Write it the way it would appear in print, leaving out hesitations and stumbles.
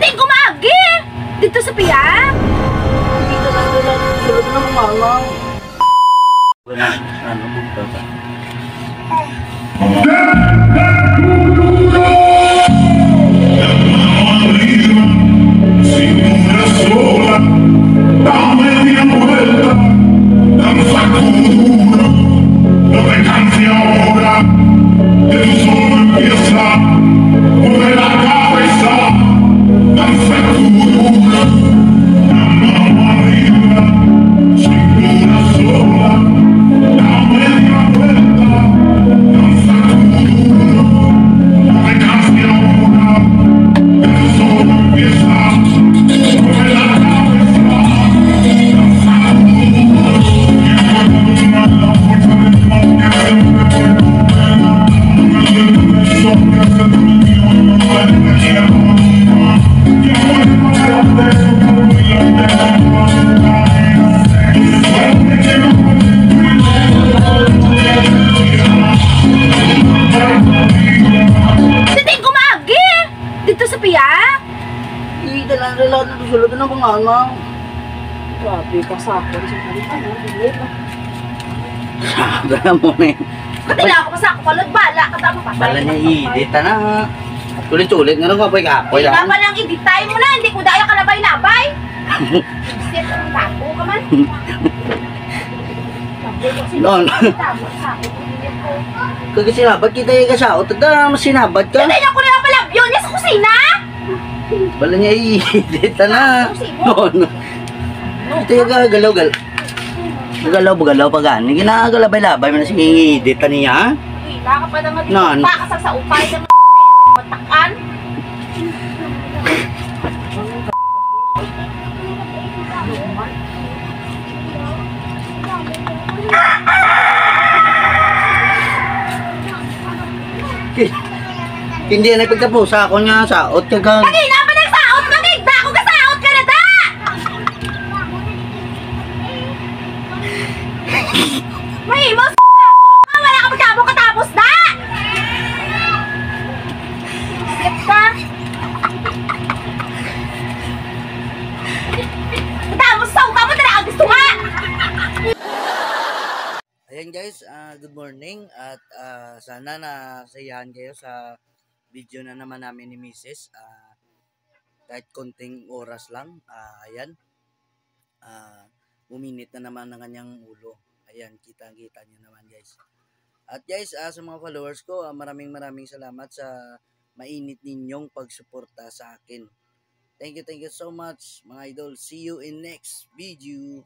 Siting kumagi! Dito sa piya? Hindi na lang nila. Sulod na mamalaw. Ano, bugta ka? Dito sa piya? Hindi na lang nila. Sulod na mamalaw. Grabe ka sa akin. Sabi mo na yun. Katila ako pa sa ako palod bala. Katama pa. Bala niya i-edit na. Tulit-tulit nga nung kapoy-kapoy Hindi lang. naman ang editay mo na. Hindi ko daya kalabay-labay. Sit ang tapo ka man. Noon. Kaya sinabad kita yung kasaot. Tada, mas sinabad ka. Hindi niya ko na palabyo niya sa kusina. Bala niya i-edit na. Noon. Ito yung gagalaw-galaw. Gagalaw-galaw pa gani. Ginagalabay-labay mo na si edit niya. Wala ka pa naman dito. Nan. Pakasal sa upay ng matakan. Hindi na ipagtapusa ako nga saot ka ka. Lagi na ba nagsaot? Magigda ako kasaot ka na da! Mahimos ako! Wala ka magkabong katapos da! Sip ka! Katapos sa uka mo talaga gusto nga! Ayan guys, good morning at sana nasayahan kayo sa video na naman namin ni Mrs. Kahit konting oras lang, ayan, uminit na naman ng kanyang ulo. Ayan, kita-kita nyo naman guys. At guys, sa mga followers ko, maraming salamat sa mainit ninyong pagsuporta sa akin. Thank you so much mga idol. See you in next video.